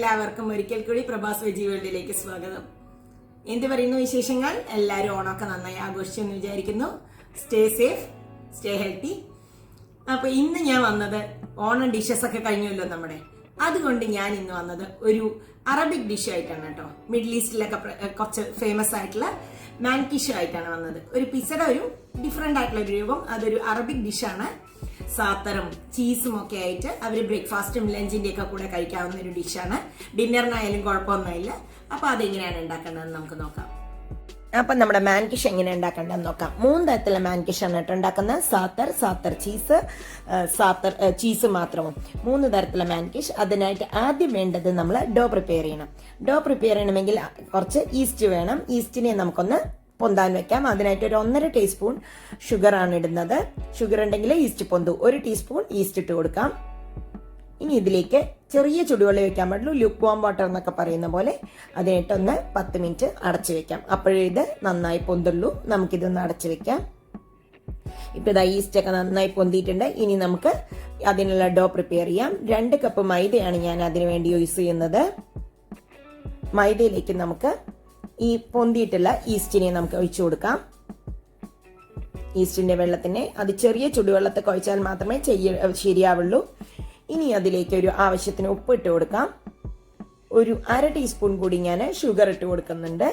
എല്ലാവർക്കും ഒരിക്കൽ കൂടി പ്രഭാസ് വെജി വേൾഡിലേക്ക് സ്വാഗതം. എന്ത് പറയുന്നു വിശേഷങ്ങൾ? എല്ലാവരും ഓണമൊക്കെ നന്നായി ആഘോഷിച്ചെന്ന് വിചാരിക്കുന്നു. Stay safe, stay healthy. അപ്പൊ ഇന്ന് ഞാൻ വന്നത് ഓണം ഡിഷസ് ഒക്കെ കഴിഞ്ഞല്ലോ നമ്മുടെ. അതുകൊണ്ട് ഞാൻ ഇന്ന് വന്നത് ഒരു അറബിക് ഡിഷ് ആയിട്ടാണ് കേട്ടോ. മിഡിൽ ഈസ്റ്റിലൊക്കെ കുറച്ച് ഫേമസ് ആയിട്ടുള്ള മാൻകിഷ് ആയിട്ടാണ് വന്നത്. ഒരു പിസയുടെ ഒരു ഡിഫറെന്റ് ആയിട്ടുള്ള ഒരു രൂപം. അതൊരു അറബിക് ഡിഷാണ്. സാത്തറും ചീസും ഒക്കെ ആയിട്ട് അവർ ബ്രേക്ക്ഫാസ്റ്റും ലഞ്ചിന്റെ ഒക്കെ കൂടെ കഴിക്കാവുന്ന ഒരു ഡിഷാണ്. ഡിന്നറിനായാലും കുഴപ്പമൊന്നുമില്ല. അപ്പൊ അതെങ്ങനെയാണ് ഉണ്ടാക്കേണ്ടതെന്ന് നമുക്ക് നോക്കാം. അപ്പൊ നമ്മുടെ മാൻകിഷ് എങ്ങനെ ഉണ്ടാക്കേണ്ടതെന്ന് നോക്കാം. 3 തരത്തിലുള്ള മാൻകിഷ് ആണ് കേട്ടോ ഉണ്ടാക്കുന്നത്. സാത്തർ ചീസ്, സാത്തർ ചീസ് മാത്രവും 3 തരത്തിലുള്ള മാൻകിഷ്. അതിനായിട്ട് ആദ്യം വേണ്ടത് നമ്മൾ ഡോ പ്രിപ്പയർ ചെയ്യണം. ഡോ പ്രിപ്പയർ ചെയ്യണമെങ്കിൽ കുറച്ച് ഈസ്റ്റ് വേണം. ഈസ്റ്റിനെ നമുക്കൊന്ന് പൊന്താൻ വെക്കാം. അതിനായിട്ട് ഒരു 1.5 ടീസ്പൂൺ ഷുഗർ ആണ് ഇടുന്നത്. ഷുഗർ ഉണ്ടെങ്കിൽ ഈസ്റ്റ് പൊന്തു. 1 ടീസ്പൂൺ ഈസ്റ്റ് ഇട്ട് കൊടുക്കാം. ഇനി ഇതിലേക്ക് ചെറിയ ചുടുവെള്ളം വെക്കാൻ പാടുള്ളൂ. ലുക്ക് വാം വാട്ടർ എന്നൊക്കെ പറയുന്ന പോലെ. അതിനായിട്ടൊന്ന് 10 മിനിറ്റ് അടച്ചു വെക്കാം. അപ്പോഴേ ഇത് നന്നായി പൊന്തുള്ളൂ. നമുക്കിതൊന്ന് അടച്ചു വെക്കാം. ഇപ്പൊ ഇതാ ഈസ്റ്റ് ഒക്കെ നന്നായി പൊന്തിയിട്ടുണ്ട്. ഇനി നമുക്ക് അതിനുള്ള ഡോ പ്രിപ്പയർ ചെയ്യാം. 2 കപ്പ് മൈദയാണ് ഞാൻ അതിനു വേണ്ടി യൂസ് ചെയ്യുന്നത്. മൈദയിലേക്ക് നമുക്ക് ഈ പൊന്തിയിട്ടുള്ള ഈസ്റ്റിനെ നമുക്ക് ഒഴിച്ചു കൊടുക്കാം. ഈസ്റ്റിന്റെ വെള്ളത്തിനെ അത് ചെറിയ ചുടുവെള്ളത്തിൽ കുഴച്ചാൽ മാത്രമേ ശരിയാവുള്ളൂ. ഇനി അതിലേക്ക് ഒരു ആവശ്യത്തിന് ഉപ്പ് ഇട്ട് കൊടുക്കാം. ഒരു 1/2 ടീസ്പൂൺ കൂടി ഞാൻ ഷുഗർ ഇട്ട് കൊടുക്കുന്നുണ്ട്.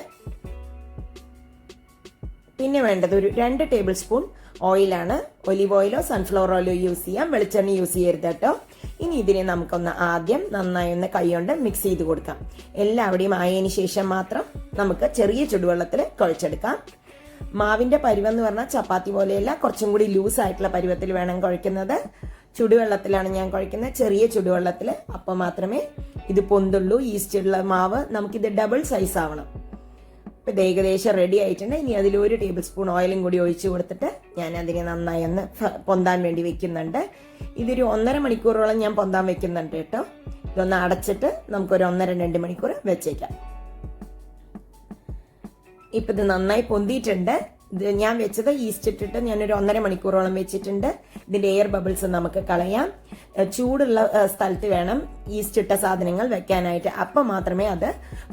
പിന്നെ വേണ്ടത് ഒരു 2 ടേബിൾ സ്പൂൺ ഓയിലാണ്. ഒലിവ് ഓയിലോ സൺഫ്ലവർ ഓയിലോ യൂസ് ചെയ്യാം. വെളിച്ചെണ്ണ യൂസ് ചെയ്യരുത് കേട്ടോ. ഇനി ഇതിനെ നമുക്കൊന്ന് ആദ്യം നന്നായി ഒന്ന് കൈകൊണ്ട് മിക്സ് ചെയ്ത് കൊടുക്കാം. എല്ലാവിടെയും ആയതിനു ശേഷം മാത്രം നമുക്ക് ചെറിയ ചുടുവെള്ളത്തിൽ കുഴച്ചെടുക്കാം. മാവിന്റെ പരുവെന്ന് പറഞ്ഞാൽ ചപ്പാത്തി പോലെയല്ല, കുറച്ചും കൂടി ലൂസ് ആയിട്ടുള്ള പരുവത്തിൽ വേണം കുഴക്കുന്നത്. ചുടുവെള്ളത്തിലാണ് ഞാൻ കുഴക്കുന്നത്, ചെറിയ ചുടുവെള്ളത്തിൽ. അപ്പോൾ മാത്രമേ ഇത് പൊന്തുള്ളൂ. ഈസ്റ്റുള്ള മാവ് നമുക്കിത് ഡബിൾ സൈസ് ആവണം. ഇപ്പം ഇത് ഏകദേശം റെഡി ആയിട്ടുണ്ട്. ഇനി അതിൽ 1 ടേബിൾ സ്പൂൺ ഓയിലും കൂടി ഒഴിച്ചു കൊടുത്തിട്ട് ഞാൻ അതിനെ നന്നായി ഒന്ന് പൊന്താൻ വേണ്ടി വെക്കുന്നുണ്ട്. ഇതൊരു 1.5 മണിക്കൂറോളം ഞാൻ പൊന്താൻ വെക്കുന്നുണ്ട് കേട്ടോ. ഇതൊന്ന് അടച്ചിട്ട് നമുക്കൊരു 1.5-2 മണിക്കൂർ വെച്ചേക്കാം. ഇപ്പം ഇത് നന്നായി പൊന്തിയിട്ടുണ്ട്. ഇത് ഞാൻ വെച്ചത് ഈസ്റ്റ് ഇട്ടിട്ട് ഞാനൊരു 1.5 മണിക്കൂറോളം വെച്ചിട്ടുണ്ട്. ഇതിന്റെ എയർ ബബിൾസ് നമുക്ക് കളയാം. ചൂടുള്ള സ്ഥലത്ത് വേണം ഈസ്റ്റ് ഇട്ട സാധനങ്ങൾ വെക്കാനായിട്ട്. അപ്പം മാത്രമേ അത്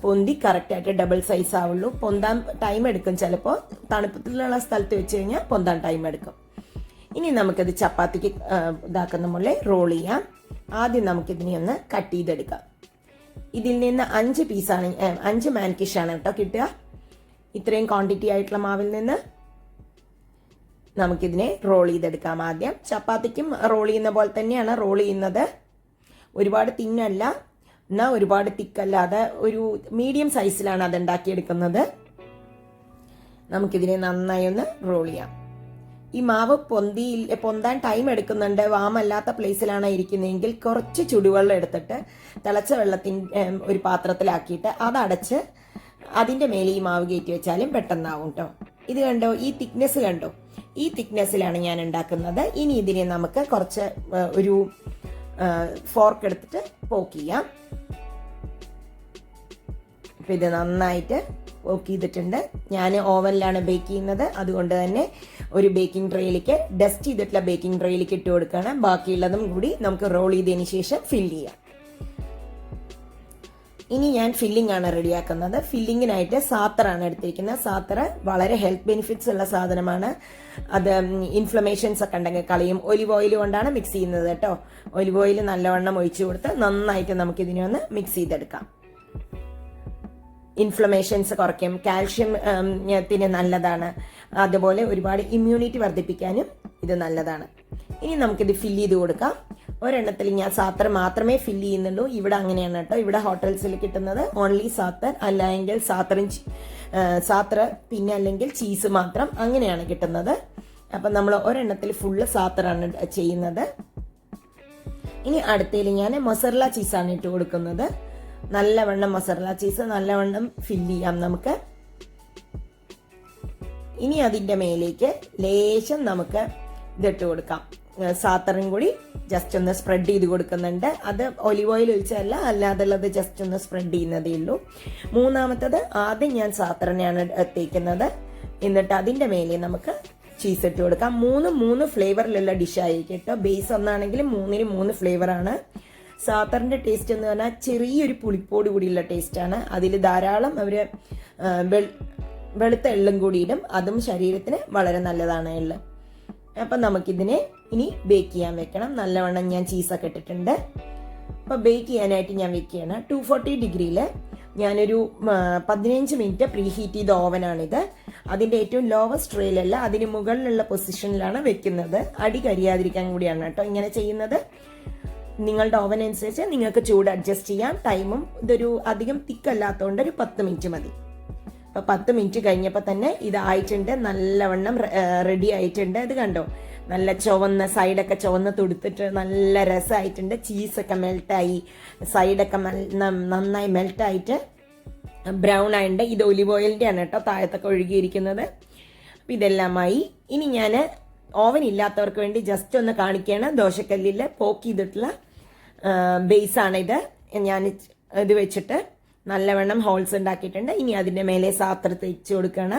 പൊന്തി കറക്റ്റായിട്ട് ഡബിൾ സൈസ് ആവുള്ളൂ. പൊന്താൻ ടൈം എടുക്കും. ചിലപ്പോൾ തണുപ്പത്തിലുള്ള സ്ഥലത്ത് വെച്ച് കഴിഞ്ഞാൽ പൊന്താൻ ടൈം എടുക്കും. ഇനി നമുക്കത് ചപ്പാത്തിക്ക് ഇതാക്കുന്ന പോലെ റോൾ ചെയ്യാം. ആദ്യം നമുക്കിതിനെ ഒന്ന് കട്ട് ചെയ്തെടുക്കാം. ഇതിൽ നിന്ന് 5 പീസാണ് 5 മാൻകിഷാണ് കേട്ടോ കിട്ടുക. ഇത്രയും ക്വാണ്ടിറ്റി ആയിട്ടുള്ള മാവിൽ നിന്ന് നമുക്കിതിനെ റോൾ ചെയ്തെടുക്കാം. ആദ്യം ചപ്പാത്തിക്കും റോൾ ചെയ്യുന്ന പോലെ തന്നെയാണ് റോൾ ചെയ്യുന്നത്. ഒരുപാട് തിന്നല്ല, എന്നാൽ ഒരുപാട് തിക്കല്ലാതെ ഒരു മീഡിയം സൈസിലാണ് അത് ഉണ്ടാക്കിയെടുക്കുന്നത്. നമുക്കിതിനെ നന്നായി ഒന്ന് റോൾ ചെയ്യാം. ഈ മാവ് പൊന്താൻ ടൈം എടുക്കുന്നുണ്ട്. വാമല്ലാത്ത പ്ലേസിലാണ് ഇരിക്കുന്നതെങ്കിൽ കുറച്ച് ചുടുവെള്ളം എടുത്തിട്ട് തിളച്ച വെള്ളത്തിൻ്റെ ഒരു പാത്രത്തിലാക്കിയിട്ട് അതടച്ച് അതിന്റെ മേലെ ഈ മാവ് കയറ്റി വെച്ചാലും പെട്ടെന്നാവും കേട്ടോ. ഇത് കണ്ടോ, ഈ തിക്നെസ് കണ്ടോ? ഈ തിക്നെസ്സിലാണ് ഞാൻ ഉണ്ടാക്കുന്നത്. ഇനി ഇതിനെ നമുക്ക് കുറച്ച് ഒരു ഫോർക്ക് എടുത്തിട്ട് പോക്ക് ചെയ്യാം. അപ്പൊ ഇത് നന്നായിട്ട് പോക്ക് ചെയ്തിട്ടുണ്ട്. ഞാൻ ഓവനിലാണ് ബേക്ക് ചെയ്യുന്നത്. അതുകൊണ്ട് തന്നെ ഒരു ബേക്കിംഗ് ട്രേയിലേക്ക് ഡസ്റ്റ് ചെയ്തിട്ടുള്ള ബേക്കിംഗ് ട്രേയിലേക്ക് ഇട്ട് കൊടുക്കുകയാണ്. ബാക്കിയുള്ളതും കൂടി നമുക്ക് റോൾ ചെയ്തതിന് ശേഷം ഫില്ല് ചെയ്യാം. ഇനി ഞാൻ ഫില്ലിംഗ് ആണ് റെഡിയാക്കുന്നത്. ഫില്ലിങ്ങിനായിട്ട് സാത്തറാണ് എടുത്തിരിക്കുന്നത്. സാത്തർ വളരെ ഹെൽത്ത് ബെനിഫിറ്റ്സ് ഉള്ള സാധനമാണ്. അത് ഇൻഫ്ലമേഷൻസ് ഒക്കെ ഉണ്ടെങ്കിൽ കളയും. ഒലിവ് ഓയിൽ കൊണ്ടാണ് മിക്സ് ചെയ്യുന്നത് കേട്ടോ. ഒലിവ് ഓയിൽ നല്ലവണ്ണം ഒഴിച്ചു കൊടുത്ത് നന്നായിട്ട് നമുക്ക് ഇതിനെ ഒന്ന് മിക്സ് ചെയ്തെടുക്കാം. ഇൻഫ്ലമേഷൻസ് കുറയ്ക്കും. കാൽഷ്യത്തിന് നല്ലതാണ്. അതുപോലെ ഒരുപാട് ഇമ്മ്യൂണിറ്റി വർദ്ധിപ്പിക്കാനും ഇത് നല്ലതാണ്. ഇനി നമുക്കിത് ഫില്ല് ചെയ്ത് കൊടുക്കാം. ഒരെണ്ണത്തിൽ ഞാൻ സാത്തർ മാത്രമേ ഫില്ല് ചെയ്യുന്നുള്ളൂ. ഇവിടെ അങ്ങനെയാണ് കേട്ടോ. ഇവിടെ ഹോട്ടൽസിൽ കിട്ടുന്നത് ഓൺലി സാത്തർ, അല്ലെങ്കിൽ സാത്തർ പിന്നെ അല്ലെങ്കിൽ ചീസ് മാത്രം അങ്ങനെയാണ് കിട്ടുന്നത്. അപ്പം നമ്മൾ ഒരെണ്ണത്തിൽ ഫുള്ള് സാത്തറാണ് ചെയ്യുന്നത്. ഇനി അടുത്തതിൽ ഞാൻ മൊസറല്ല ചീസാണ് ഇട്ട് കൊടുക്കുന്നത്. നല്ലവണ്ണം മൊസറല്ല ചീസ് നല്ലവണ്ണം ഫില്ല് ചെയ്യാം നമുക്ക്. ഇനി അതിൻ്റെ മേലേക്ക് ലേശം നമുക്ക് ഇതിട്ട് കൊടുക്കാം. സാത്തറും കൂടി ജസ്റ്റ് ഒന്ന് സ്പ്രെഡ് ചെയ്ത് കൊടുക്കുന്നുണ്ട്. അത് ഒലിവ് ഓയിൽ ഒഴിച്ചല്ല, അല്ലാതുള്ളത് ജസ്റ്റ് ഒന്ന് സ്പ്രെഡ് ചെയ്യുന്നതേ ഉള്ളൂ. മൂന്നാമത്തത് ആദ്യം ഞാൻ സാത്തറിനെയാണ് തേക്കുന്നത്. എന്നിട്ട് അതിൻ്റെ മേലെ നമുക്ക് ചീസ് ഇട്ട് കൊടുക്കാം. മൂന്ന് ഫ്ലേവറിലുള്ള ഡിഷ് ആയിരിക്കും കേട്ടോ. ബേസ് ഒന്നാണെങ്കിലും 3 ഫ്ലേവറാണ്. സാത്തറിൻ്റെ ടേസ്റ്റ് എന്ന് പറഞ്ഞാൽ ചെറിയൊരു പുളിപ്പോട് കൂടിയുള്ള ടേസ്റ്റാണ്. അതിൽ ധാരാളം അവർ വെളുത്ത എള്ളും കൂടി ഇടും. അതും ശരീരത്തിന് വളരെ നല്ലതാണ് എള്ള്. അപ്പം നമുക്കിതിനെ ഇനി ബേക്ക് ചെയ്യാൻ വെക്കണം. നല്ലവണ്ണം ഞാൻ ചീസൊക്കെ ഇട്ടിട്ടുണ്ട്. അപ്പോൾ ബേക്ക് ചെയ്യാനായിട്ട് ഞാൻ വെക്കുകയാണ് 240 ഡിഗ്രിയിൽ. ഞാനൊരു 15 മിനിറ്റ് പ്രീ ഹീറ്റ് ചെയ്ത ഓവനാണിത്. അതിൻ്റെ ഏറ്റവും ലോവസ്റ്റ് ട്രേയിലല്ല, അതിന് മുകളിലുള്ള പൊസിഷനിലാണ് വെക്കുന്നത്. അടി കരിയാതിരിക്കാൻ കൂടിയാണ് കേട്ടോ ഇങ്ങനെ ചെയ്യുന്നത്. നിങ്ങളുടെ ഓവൻ അനുസരിച്ച് നിങ്ങൾക്ക് ചൂട് അഡ്ജസ്റ്റ് ചെയ്യാം. ടൈമും ഇതൊരു അധികം തിക്കല്ലാത്തതുകൊണ്ട് ഒരു 10 മിനിറ്റ് മതി. അപ്പോൾ 10 മിനിറ്റ് കഴിഞ്ഞപ്പോൾ തന്നെ ഇതായിട്ടുണ്ട്, നല്ലവണ്ണം റെഡി ആയിട്ടുണ്ട്. ഇത് കണ്ടോ, നല്ല ചുവന്ന സൈഡൊക്കെ ചുവന്ന് തുടുത്തിട്ട് നല്ല രസമായിട്ടുണ്ട്. ചീസൊക്കെ മെൽട്ടായി, സൈഡൊക്കെ നന്നായി മെൽട്ടായിട്ട് ബ്രൗൺ ആയിട്ടുണ്ട്. ഇത് ഒലിവ് ഓയിലിൻ്റെ ആണ് കേട്ടോ താഴത്തൊക്കെ ഒഴുകിയിരിക്കുന്നത്. അപ്പം ഇതെല്ലാമായി. ഇനി ഞാൻ ഓവൻ ഇല്ലാത്തവർക്ക് വേണ്ടി ജസ്റ്റ് ഒന്ന് കാണിക്കുകയാണ്. ദോശക്കല്ലിൽ പോക്ക് ചെയ്തിട്ടുള്ള ബേസാണിത്. ഞാൻ ഇത് വെച്ചിട്ട് നല്ലവണ്ണം ഹോൾസ് ഉണ്ടാക്കിയിട്ടുണ്ട്. ഇനി അതിൻ്റെ മേലെ സാത്തർ തേച്ച് കൊടുക്കുകയാണ്.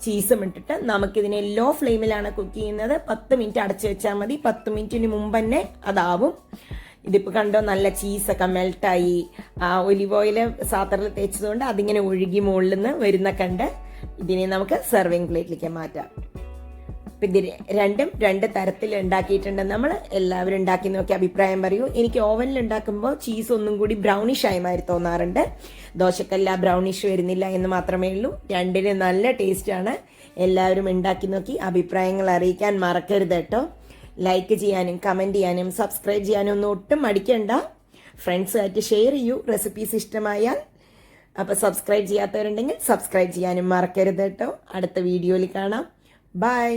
ചീസും ഇട്ടിട്ട് നമുക്കിതിനെ ലോ ഫ്ലെയിമിലാണ് കുക്ക് ചെയ്യുന്നത്. 10 മിനിറ്റ് അടച്ചു വെച്ചാൽ മതി. 10 മിനിറ്റിന് മുമ്പ് തന്നെ അതാവും. ഇതിപ്പോൾ കണ്ടോ, നല്ല ചീസൊക്കെ മെൽട്ടായി. ഒലിവ് ഓയിൽ സാത്തറിൽ തേച്ചതുകൊണ്ട് അതിങ്ങനെ ഒഴുകി മുകളിൽ നിന്ന് വരുന്ന കണ്ട് ഇതിനെ നമുക്ക് സെർവിങ് പ്ലേറ്റിലേക്ക് മാറ്റാം. അപ്പം ഇത് രണ്ടും 2 തരത്തിൽ ഉണ്ടാക്കിയിട്ടുണ്ട് നമ്മൾ. എല്ലാവരും ഉണ്ടാക്കി നോക്കി അഭിപ്രായം പറയൂ. എനിക്ക് ഓവനിൽ ഉണ്ടാക്കുമ്പോൾ ചീസ് ഒന്നും കൂടി ബ്രൗണിഷ് ആയി മാതിരി തോന്നാറുണ്ട്. ദോശക്കല്ല ബ്രൗണിഷ് വരുന്നില്ല എന്ന് മാത്രമേ ഉള്ളൂ. രണ്ടിന് നല്ല ടേസ്റ്റാണ്. എല്ലാവരും ഉണ്ടാക്കി നോക്കി അഭിപ്രായങ്ങൾ അറിയിക്കാൻ മറക്കരുത് കേട്ടോ. ലൈക്ക് ചെയ്യാനും കമൻറ്റ് ചെയ്യാനും സബ്സ്ക്രൈബ് ചെയ്യാനും ഒന്നും ഒട്ടും മടിക്കണ്ട. ഫ്രണ്ട്സുമായിട്ട് ഷെയർ ചെയ്യൂ റെസിപ്പീസ് ഇഷ്ടമായാൽ. അപ്പോൾ സബ്സ്ക്രൈബ് ചെയ്യാത്തവരുണ്ടെങ്കിൽ സബ്സ്ക്രൈബ് ചെയ്യാനും മറക്കരുത് കേട്ടോ. അടുത്ത വീഡിയോയിൽ കാണാം. ബൈ.